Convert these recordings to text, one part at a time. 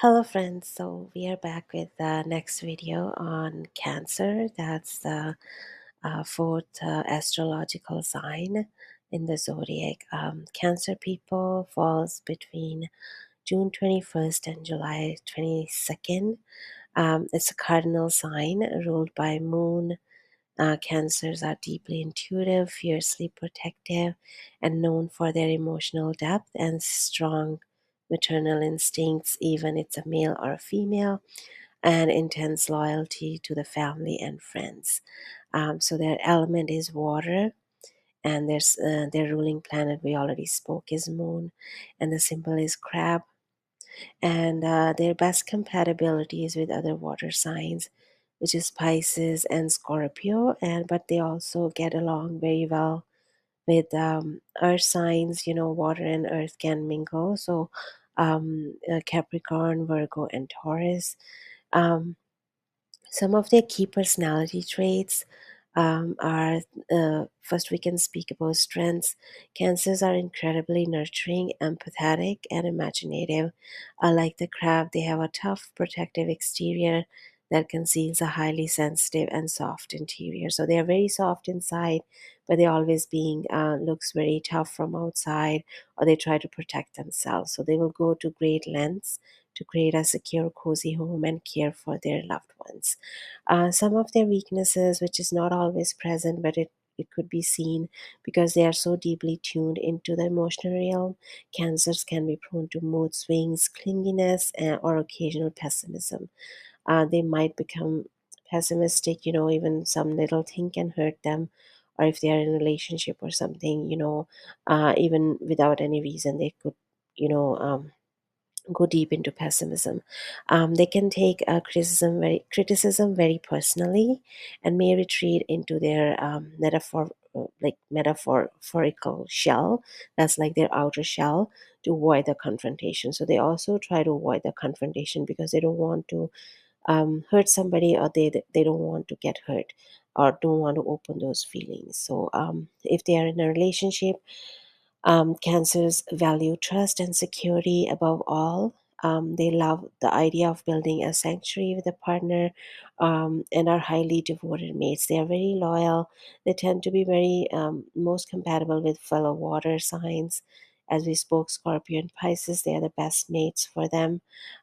Hello, friends. So we are back with the next video on Cancer. That's the fourth astrological sign in the zodiac. Cancer people falls between June 21st and July 22nd. It's a cardinal sign ruled by Moon. Cancers are deeply intuitive, fiercely protective, and known for their emotional depth and strong maternal instincts, even it's a male or a female, and intense loyalty to the family and friends. So their element is water, and their ruling planet we already spoke is Moon, and the symbol is crab. And their best compatibility is with other water signs, which is Pisces and Scorpio, and but they also get along very well with earth signs. Water and earth can mingle. So Capricorn, Virgo, and Taurus. Um, some of their key personality traits are first, we can speak about strengths. Cancers are incredibly nurturing, empathetic, and imaginative. Like the crab, they have a tough, protective exterior that conceals a highly sensitive and soft interior. So they are very soft inside, but they're always being looks very tough from outside, or they try to protect themselves. So they will go to great lengths to create a secure, cozy home and care for their loved ones. Some of their weaknesses, which is not always present, but it could be seen because they are so deeply tuned into the emotional realm. Cancers can be prone to mood swings, clinginess, or occasional pessimism. They might become pessimistic, even some little thing can hurt them. Or if they are in a relationship or something, even without any reason, they could, you know, go deep into pessimism. They can take criticism very personally, and may retreat into their metaphorical shell. That's like their outer shell to avoid the confrontation. So they also try to avoid the confrontation because they don't want to hurt somebody, or they don't want to get hurt, or don't want to open those feelings. So if they are in a relationship, cancers value trust and security above all. They love the idea of building a sanctuary with a partner, and are highly devoted mates. They are very loyal. They tend to be very most compatible with fellow water signs. As we spoke, Scorpio and Pisces, they are the best mates for them,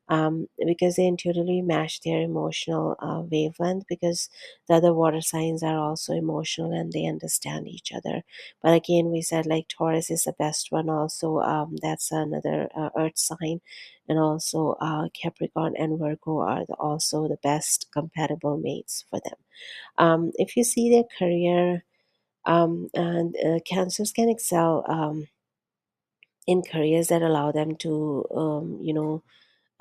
because they intuitively match their emotional wavelength, because the other water signs are also emotional and they understand each other. But again, we said like Taurus is the best one also. That's another earth sign. And also Capricorn and Virgo are also the best compatible mates for them. If you see their career, and cancers can excel in careers that allow them to,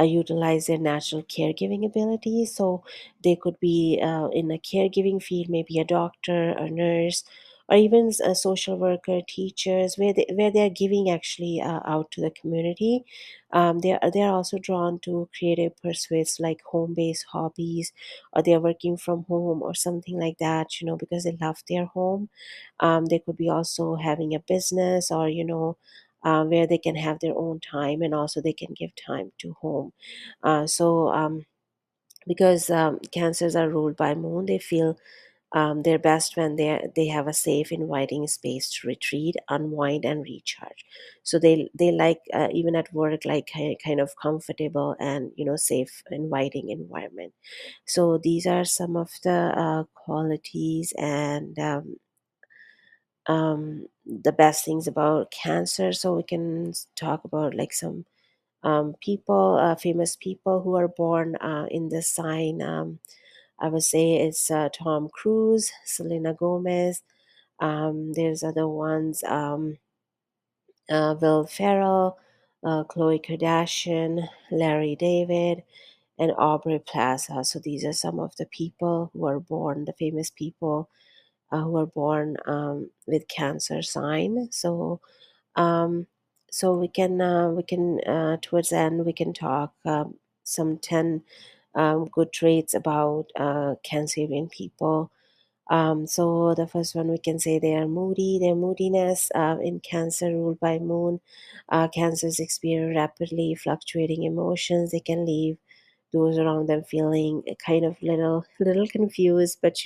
utilize their natural caregiving abilities. So they could be in a caregiving field, maybe a doctor, a nurse, or even a social worker, teachers, where they are giving actually out to the community. They are also drawn to creative pursuits like home based hobbies, or they are working from home or something like that. Because they love their home. They could be also having a business, or where they can have their own time, and also they can give time to home. So because cancers are ruled by moon, they feel their best when they have a safe, inviting space to retreat, unwind, and recharge. So they like, even at work, like kind of comfortable and safe, inviting environment. So these are some of the qualities and the best things about cancer. So we can talk about like some people, famous people who are born in this sign. I would say it's Tom Cruise, Selena Gomez. There's other ones, Will Ferrell, Khloe Kardashian, Larry David, and Aubrey Plaza. So these are some of the people who are born, the famous people who are born with cancer sign. Um, so we can towards the end we can talk some 10 good traits about Cancerian people. So the first one, we can say they are moody. Their moodiness in Cancer, ruled by Moon. Cancers experience rapidly fluctuating emotions. They can leave those around them feeling kind of little confused, but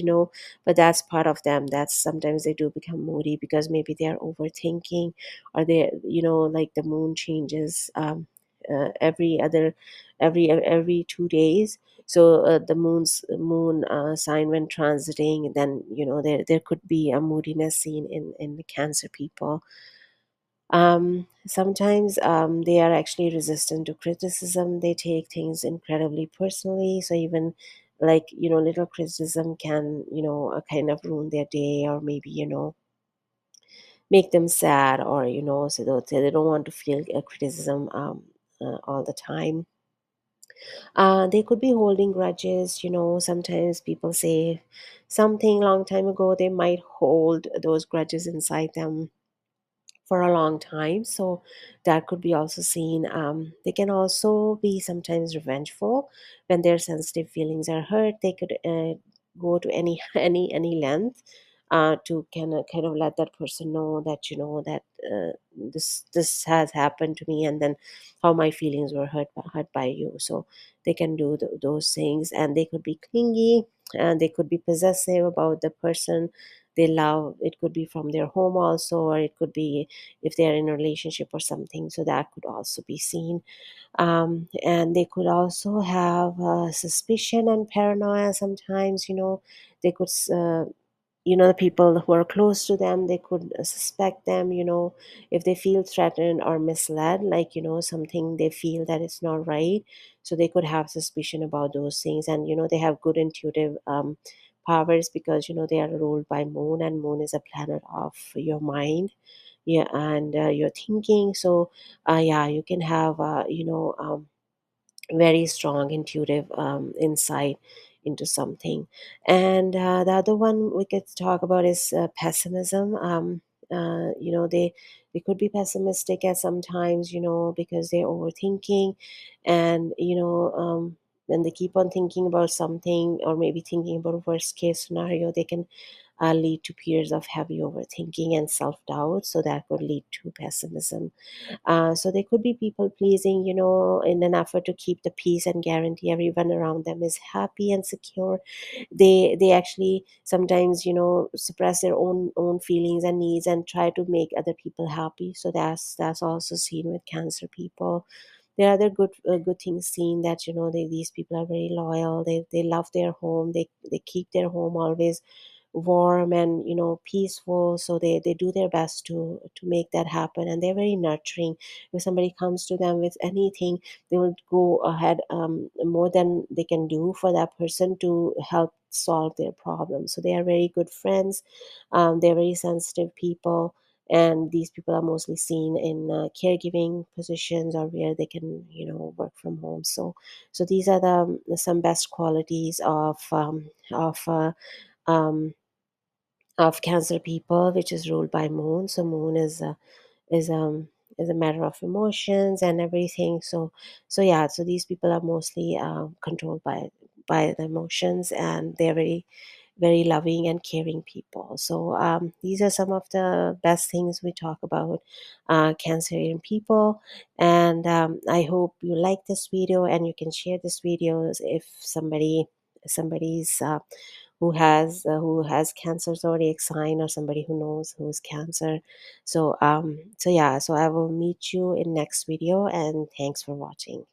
but that's part of them. That's sometimes they do become moody because maybe they are overthinking, or they, like the moon changes every other every 2 days. So the moon sign when transiting, then there could be a moodiness seen in the Cancer people. Sometimes they are actually resistant to criticism. They take things incredibly personally. So even, like, little criticism can, kind of ruin their day, or maybe, make them sad, or, so they don't want to feel criticism all the time. They could be holding grudges. Sometimes people say something long time ago, they might hold those grudges inside them for a long time. So that could be also seen. They can also be sometimes revengeful. When their sensitive feelings are hurt, they could go to any any length to kind of let that person know that, that this has happened to me, and then how my feelings were hurt by you. So they can do those things, and they could be clingy, and they could be possessive about the person they love. It could be from their home also, or it could be if they're in a relationship or something. So that could also be seen. And they could also have suspicion and paranoia sometimes. They could the people who are close to them, they could suspect them, if they feel threatened or misled, like, something they feel that it's not right. So they could have suspicion about those things. And they have good intuitive powers, because they are ruled by Moon, and Moon is a planet of your mind, yeah, and your thinking. So yeah, you can have very strong intuitive insight into something. And the other one we could talk about is pessimism. They could be pessimistic at sometimes, because they're overthinking, and when they keep on thinking about something, or maybe thinking about a worst case scenario, they can lead to periods of heavy overthinking and self-doubt. So that could lead to pessimism. So they could be people pleasing, in an effort to keep the peace and guarantee everyone around them is happy and secure. They actually sometimes, suppress their own feelings and needs, and try to make other people happy. So that's also seen with Cancer people. There are other good things seen, that these people are very loyal. They love their home. They keep their home always warm and peaceful. So they do their best to make that happen, and they're very nurturing. If somebody comes to them with anything, they will go ahead more than they can do for that person to help solve their problems. So they are very good friends. They're very sensitive people, and these people are mostly seen in caregiving positions, or where they can work from home. So these are the some best qualities um, of Cancer people, which is ruled by Moon. So Moon is is a matter of emotions and everything. So yeah, so these people are mostly controlled by the emotions, and they're very loving and caring people. So these are some of the best things we talk about Cancerian people. And I hope you like this video, and you can share this video if somebody's who has Cancer zodiac sign, or somebody who knows who's Cancer. So yeah, so I will meet you in next video, and thanks for watching.